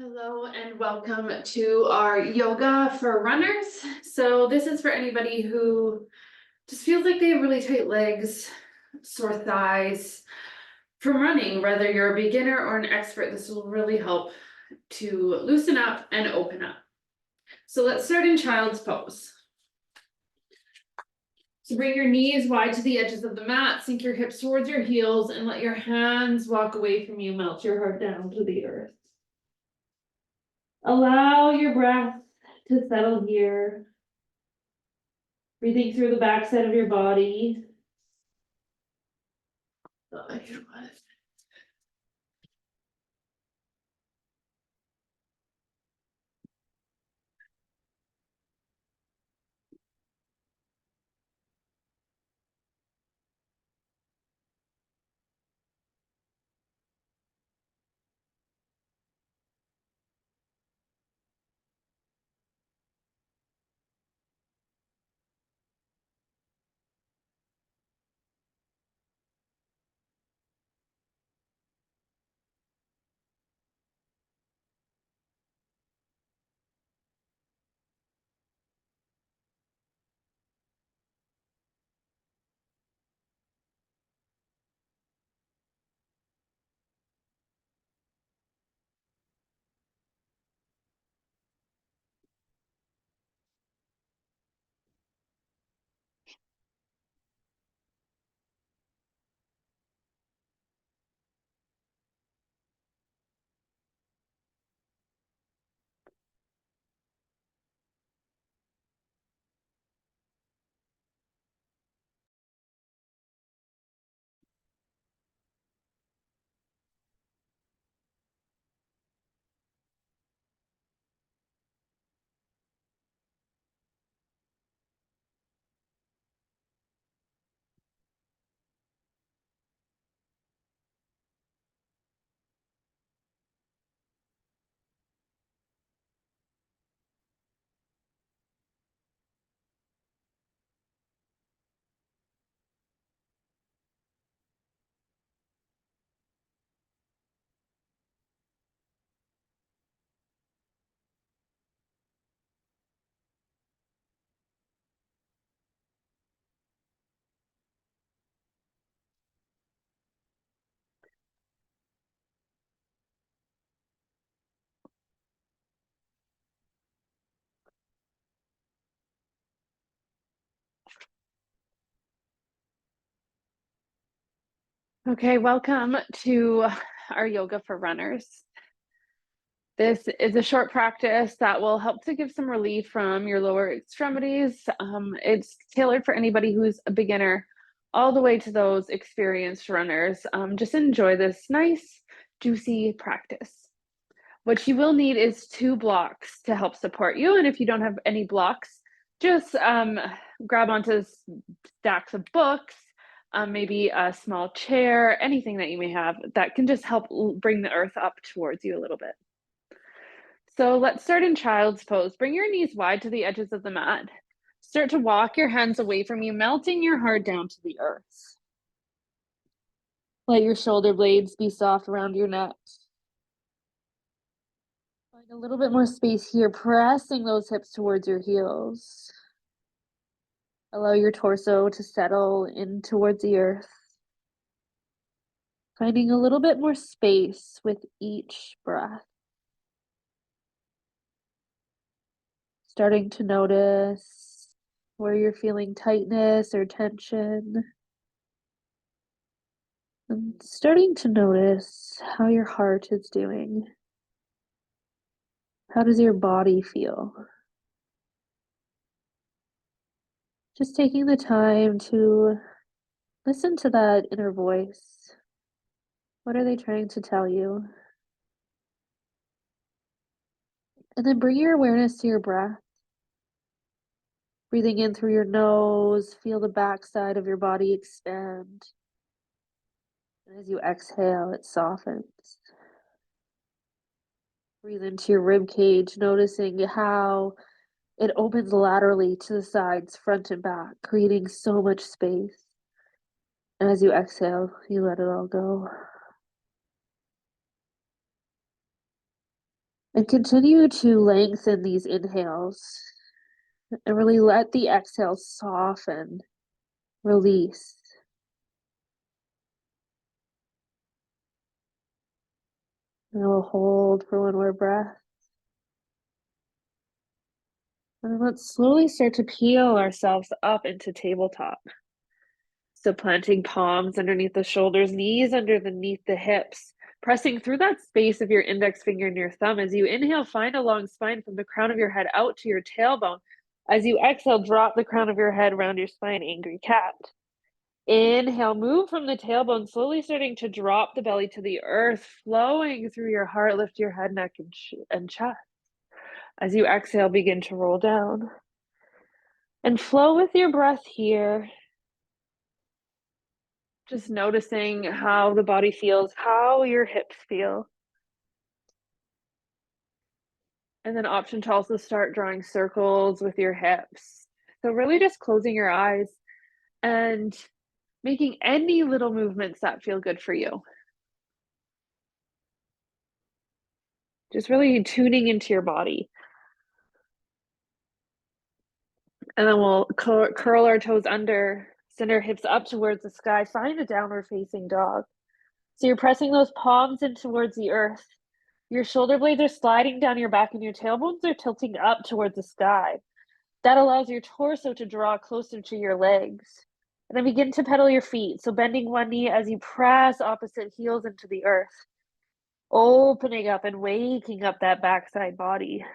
Hello and welcome to our yoga for runners. So this is for anybody who just feels like they have really tight legs, sore thighs from running. Whether you're a beginner or an expert, this will really help to loosen up and open up. So let's start in child's pose. So bring your knees wide to the edges of the mat, sink your hips towards your heels, and let your hands walk away from you, melt your heart down to the earth. Allow your breath to settle here. Breathing through the backside of your body. Okay, welcome to our yoga for runners. This is a short practice that will help to give some relief from your lower extremities. It's tailored for anybody who's a beginner, all the way to those experienced runners. Just enjoy this nice, juicy practice. What you will need is 2 blocks to help support you. And if you don't have any blocks, just grab onto stacks of books, maybe a small chair, anything that you may have that can just help bring the earth up towards you a little bit. So let's start in child's pose. Bring your knees wide to the edges of the mat. Start to walk your hands away from you, melting your heart down to the earth. Let your shoulder blades be soft around your neck. Find a little bit more space here, pressing those hips towards your heels. Allow your torso to settle in towards the earth. Finding a little bit more space with each breath. Starting to notice where you're feeling tightness or tension. And starting to notice how your heart is doing. How does your body feel? Just taking the time to listen to that inner voice. What are they trying to tell you? And then bring your awareness to your breath. Breathing in through your nose, feel the backside of your body expand. And as you exhale, it softens. Breathe into your rib cage, noticing how it opens laterally to the sides, front and back, creating so much space. And as you exhale, you let it all go. And continue to lengthen these inhales and really let the exhales soften, release. And we'll hold for one more breath. And let's slowly start to peel ourselves up into tabletop. So planting palms underneath the shoulders, knees underneath the hips, pressing through that space of your index finger and your thumb. As you inhale, find a long spine from the crown of your head out to your tailbone. As you exhale, drop the crown of your head around your spine, angry cat. Inhale, move from the tailbone, slowly starting to drop the belly to the earth, flowing through your heart. Lift your head, neck, and chest. As you exhale, begin to roll down. And flow with your breath here. Just noticing how the body feels, how your hips feel. And then option to also start drawing circles with your hips. So really just closing your eyes and making any little movements that feel good for you. Just really tuning into your body. And then we'll curl our toes under, send our hips up towards the sky, find a downward facing dog. So you're pressing those palms in towards the earth. Your shoulder blades are sliding down your back and your tailbones are tilting up towards the sky. That allows your torso to draw closer to your legs. And then begin to pedal your feet. So bending one knee as you press opposite heels into the earth. Opening up and waking up that backside body.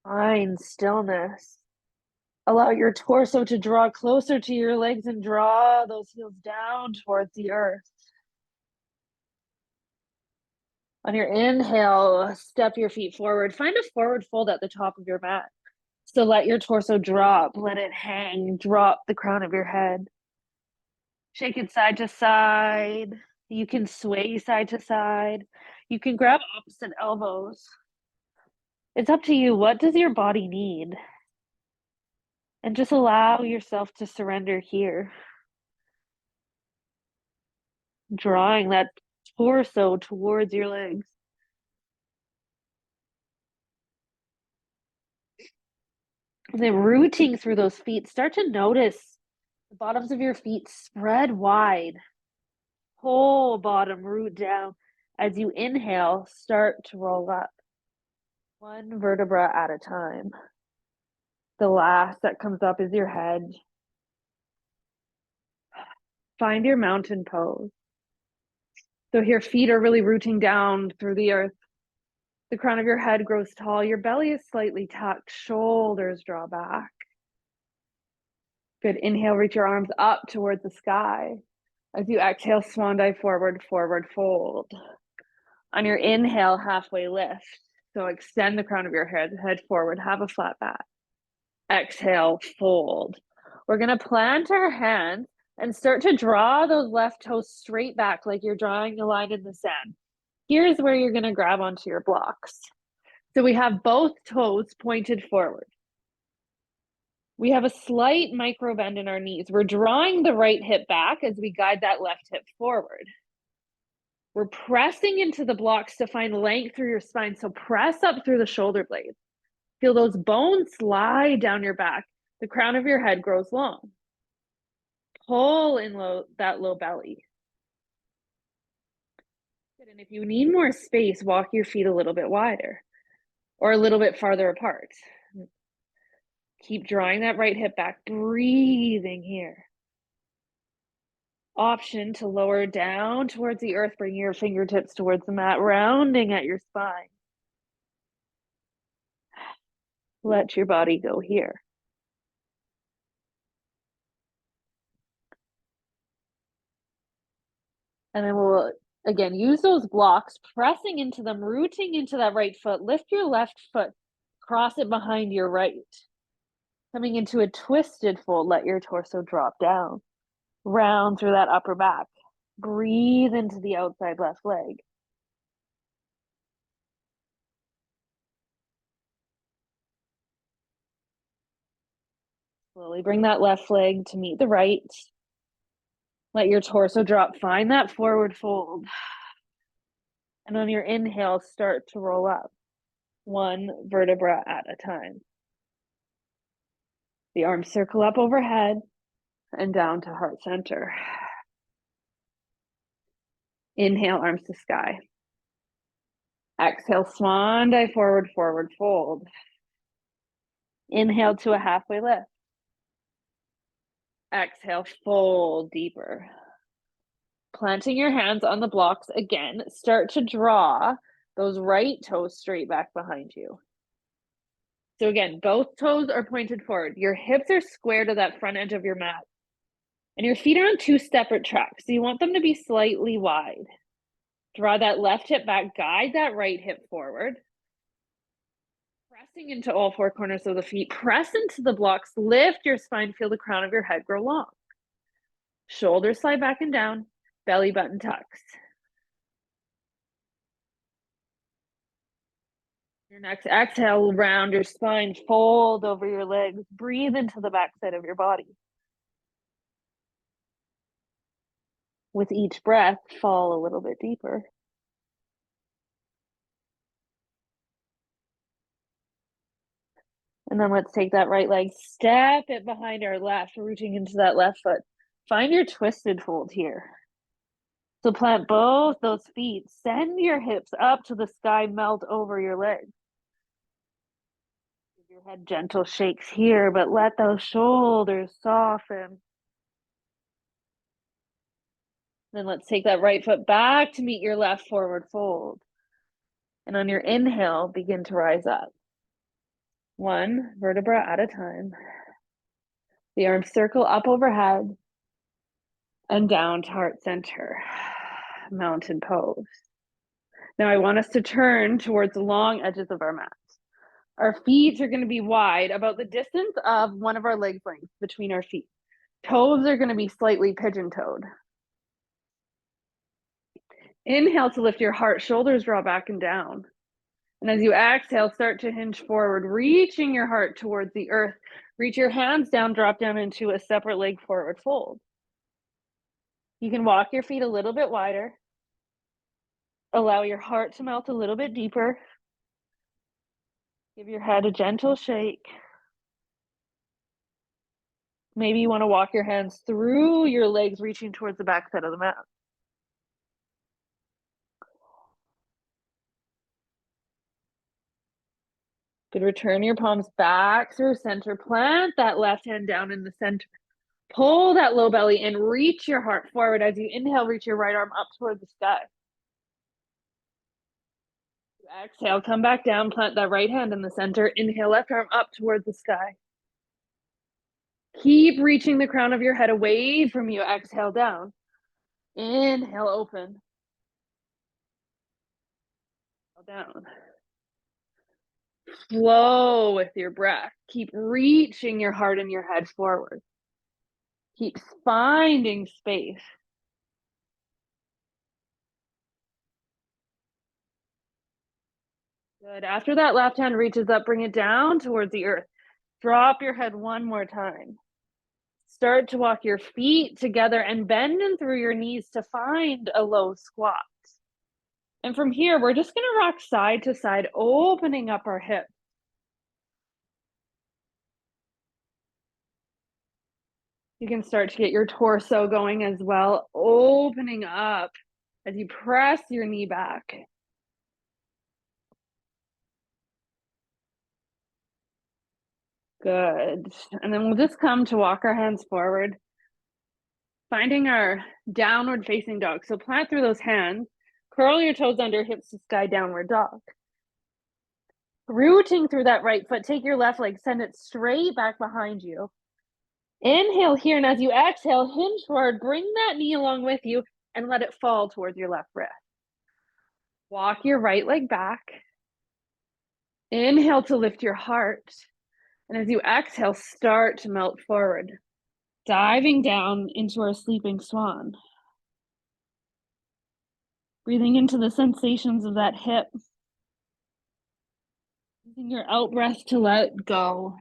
Find stillness. Allow your torso to draw closer to your legs and draw those heels down towards the earth. On your inhale, step your feet forward. Find a forward fold at the top of your mat. So let your torso drop, let it hang, drop the crown of your head. Shake it side to side. You can sway side to side. You can grab opposite elbows. It's up to you. What does your body need? And just allow yourself to surrender here. Drawing that torso towards your legs. And then rooting through those feet, start to notice the bottoms of your feet spread wide. Whole bottom root down. As you inhale, start to roll up. One vertebra at a time. The last that comes up is your head. Find your mountain pose. So your feet are really rooting down through the earth. The crown of your head grows tall. Your belly is slightly tucked. Shoulders draw back. Good. Inhale, reach your arms up towards the sky. As you exhale, swan dive forward, forward fold. On your inhale, halfway lift. So extend the crown of your head forward, have a flat back. Exhale, fold. We're going to plant our hands and start to draw those left toes straight back like you're drawing a line in the sand. Here's where you're going to grab onto your blocks. So we have both toes pointed forward. We have a slight micro bend in our knees. We're drawing the right hip back as we guide that left hip forward. We're pressing into the blocks to find length through your spine. So press up through the shoulder blades. Feel those bones slide down your back. The crown of your head grows long. Pull in that low belly. And if you need more space, walk your feet a little bit wider or a little bit farther apart. Keep drawing that right hip back, breathing here. Option to lower down towards the earth, bring your fingertips towards the mat, rounding at your spine. Let your body go here. And then we'll, again, use those blocks, pressing into them, rooting into that right foot. Lift your left foot, cross it behind your right. Coming into a twisted fold, let your torso drop down. Round through that upper back. Breathe into the outside left leg. Slowly bring that left leg to meet the right. Let your torso drop. Find that forward fold. And on your inhale, start to roll up, one vertebra at a time. The arms circle up overhead and down to heart center. Inhale, arms to sky. Exhale, swan dive forward, forward fold. Inhale to a halfway lift. Exhale, fold deeper. Planting your hands on the blocks again, start to draw those right toes straight back behind you. So again, both toes are pointed forward. Your hips are square to that front edge of your mat. And your feet are on two separate tracks. So you want them to be slightly wide. Draw that left hip back, guide that right hip forward. Pressing into all four corners of the feet, press into the blocks, lift your spine, feel the crown of your head grow long. Shoulders slide back and down, belly button tucks. Your next exhale, round your spine, fold over your legs, breathe into the backside of your body. With each breath, fall a little bit deeper. And then let's take that right leg, step it behind our left, reaching into that left foot. Find your twisted fold here. So plant both those feet, send your hips up to the sky, melt over your legs. Give your head gentle shakes here, but let those shoulders soften. Then let's take that right foot back to meet your left forward fold. And on your inhale, begin to rise up. One vertebra at a time. The arms circle up overhead and down to heart center. Mountain pose. Now I want us to turn towards the long edges of our mat. Our feet are going to be wide, about the distance of one of our leg lengths between our feet. Toes are going to be slightly pigeon-toed. Inhale to lift your heart, shoulders draw back and down. And as you exhale, start to hinge forward, reaching your heart towards the earth. Reach your hands down, drop down into a separate leg forward fold. You can walk your feet a little bit wider. Allow your heart to melt a little bit deeper. Give your head a gentle shake. Maybe you want to walk your hands through your legs, reaching towards the back side of the mat. Good. Return your palms back through center. Plant that left hand down in the center. Pull that low belly in. Reach your heart forward. As you inhale, reach your right arm up toward the sky. Exhale, come back down. Plant that right hand in the center. Inhale, left arm up towards the sky. Keep reaching the crown of your head away from you. Exhale down. Inhale, open. Down. Flow with your breath. Keep reaching your heart and your head forward. Keep finding space. Good. After that left hand reaches up, bring it down towards the earth. Drop your head one more time. Start to walk your feet together and bend in through your knees to find a low squat. And from here, we're just going to rock side to side, opening up our hips. You can start to get your torso going as well, opening up as you press your knee back. Good. And then we'll just come to walk our hands forward, finding our downward facing dog. So plant through those hands, curl your toes under, hips to sky, downward dog. Rooting through that right foot, take your left leg, send it straight back behind you. Inhale here, and as you exhale, hinge forward, bring that knee along with you and let it fall towards your left wrist. Walk your right leg back. Inhale to lift your heart. And as you exhale, start to melt forward, diving down into our sleeping swan. Breathing into the sensations of that hip. Using your out breath to let go.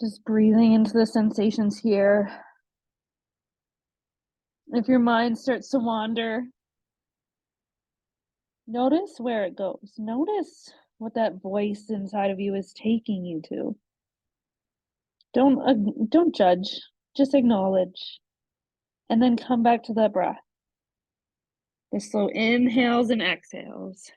Just breathing into the sensations here. If your mind starts to wander, notice where it goes. Notice what that voice inside of you is taking you to. Don't judge, just acknowledge, and then come back to that breath. The slow inhales and exhales.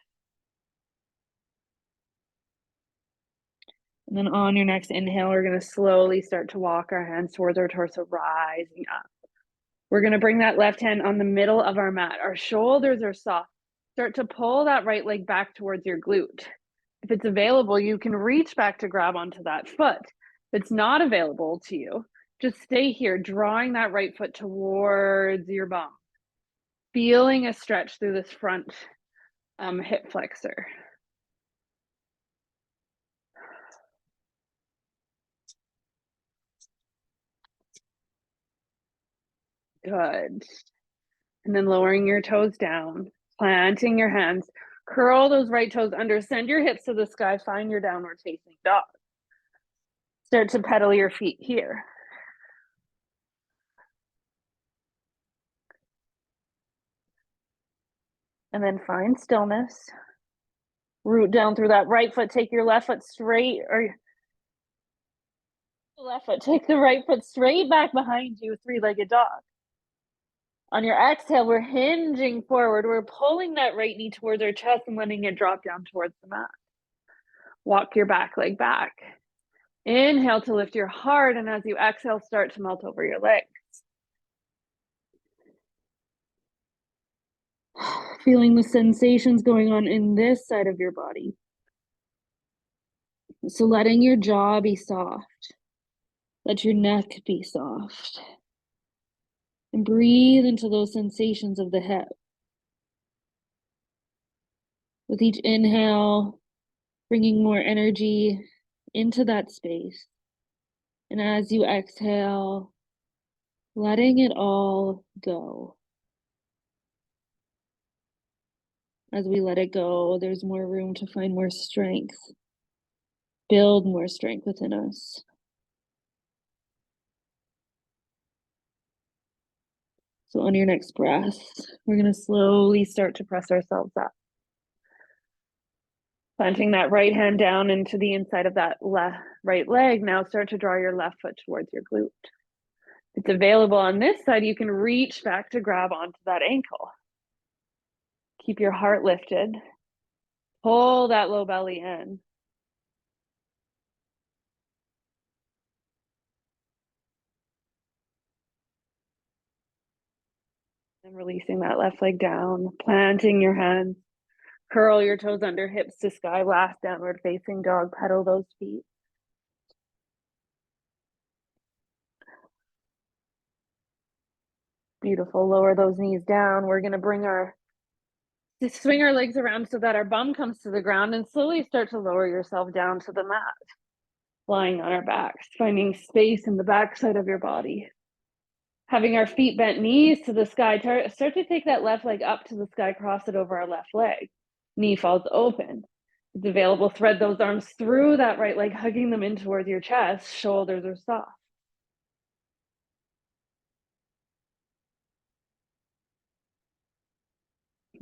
And then on your next inhale, we're going to slowly start to walk our hands towards our torso, rising up. We're going to bring that left hand on the middle of our mat. Our shoulders are soft. Start to pull that right leg back towards your glute. If it's available, you can reach back to grab onto that foot. If it's not available to you, just stay here, drawing that right foot towards your bum. Feeling a stretch through this front hip flexor. Good. And then lowering your toes down, planting your hands, curl those right toes under, send your hips to the sky, find your downward facing dog. Start to pedal your feet here. And then find stillness. Root down through that right foot, take your left foot straight, or left foot, take the right foot straight back behind you, three-legged dog. On your exhale, we're hinging forward. We're pulling that right knee towards our chest and letting it drop down towards the mat. Walk your back leg back. Inhale to lift your heart, and as you exhale, start to melt over your legs. Feeling the sensations going on in this side of your body. So letting your jaw be soft. Let your neck be soft. And breathe into those sensations of the hip. With each inhale, bringing more energy into that space. And as you exhale, letting it all go. As we let it go, there's more room to find more strength, build more strength within us. So on your next breath, we're going to slowly start to press ourselves up. Planting that right hand down into the inside of that right leg. Now start to draw your left foot towards your glute. If it's available on this side, you can reach back to grab onto that ankle. Keep your heart lifted. Pull that low belly in. And releasing that left leg down, planting your hands. Curl your toes under, hips to sky, last downward facing dog, pedal those feet. Beautiful, lower those knees down. We're gonna swing our legs around so that our bum comes to the ground and slowly start to lower yourself down to the mat. Lying on our backs, finding space in the backside of your body. Having our feet bent, knees to the sky, start to take that left leg up to the sky, cross it over our left leg. Knee falls open. It's available, thread those arms through that right leg, hugging them in towards your chest. Shoulders are soft.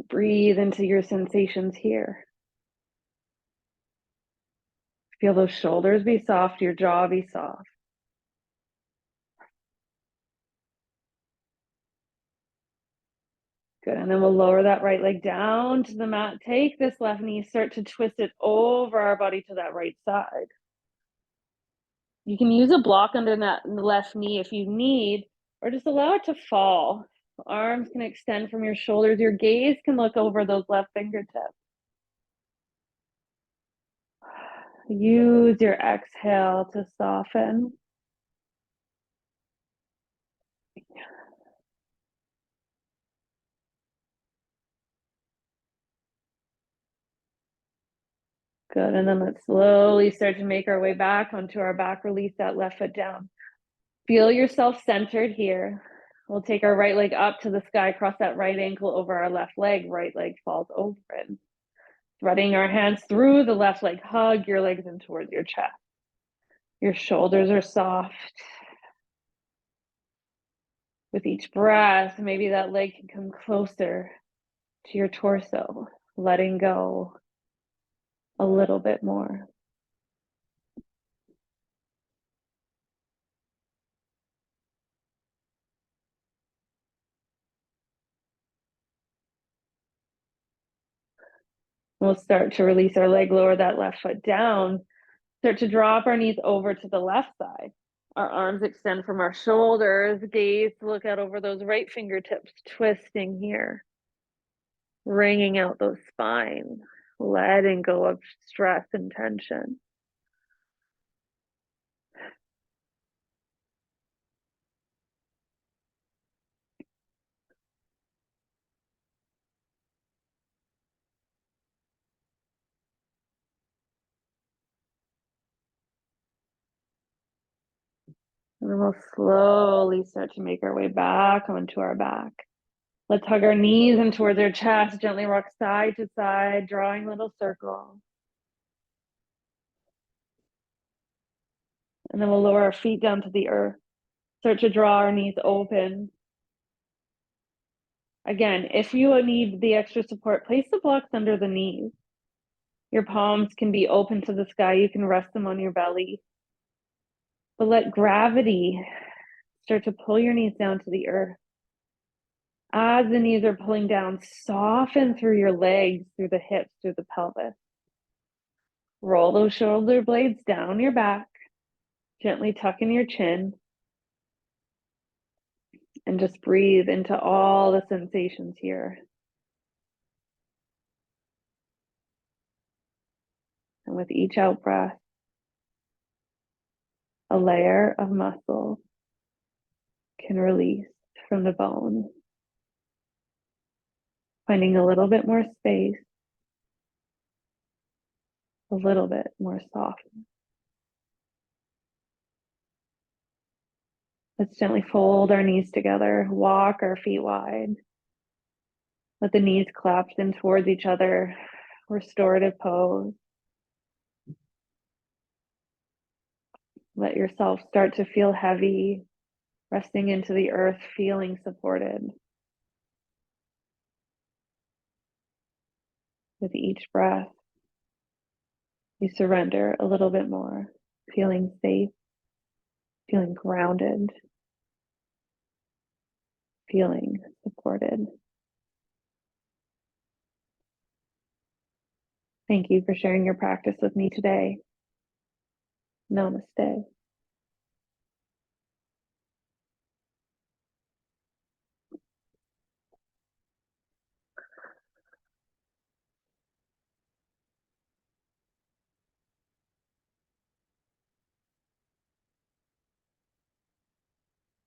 Breathe into your sensations here. Feel those shoulders be soft, your jaw be soft. Good, and then we'll lower that right leg down to the mat. Take this left knee, start to twist it over our body to that right side. You can use a block under that left knee if you need, or just allow it to fall. Arms can extend from your shoulders. Your gaze can look over those left fingertips. Use your exhale to soften. Good, and then let's slowly start to make our way back onto our back. Release that left foot down. Feel yourself centered here. We'll take our right leg up to the sky, cross that right ankle over our left leg. Right leg falls over it. Threading our hands through the left leg, hug your legs in towards your chest. Your shoulders are soft. With each breath, maybe that leg can come closer to your torso, letting go a little bit more. We'll start to release our leg, lower that left foot down, start to drop our knees over to the left side. Our arms extend from our shoulders, gaze to look out over those right fingertips, twisting here, wringing out those spine, letting go of stress and tension. And then we'll slowly start to make our way back onto our back. Let's hug our knees in towards our chest, gently rock side to side, drawing little circles. And then we'll lower our feet down to the earth. Start to draw our knees open. Again, if you need the extra support, place the blocks under the knees. Your palms can be open to the sky. You can rest them on your belly. But let gravity start to pull your knees down to the earth. As the knees are pulling down, soften through your legs, through the hips, through the pelvis. Roll those shoulder blades down your back. Gently tuck in your chin. And just breathe into all the sensations here. And with each out breath, a layer of muscle can release from the bone, finding a little bit more space, a little bit more softness. Let's gently fold our knees together, walk our feet wide. Let the knees collapse in towards each other, restorative pose. Let yourself start to feel heavy, resting into the earth, feeling supported. With each breath, you surrender a little bit more, feeling safe, feeling grounded, feeling supported. Thank you for sharing your practice with me today. Namaste.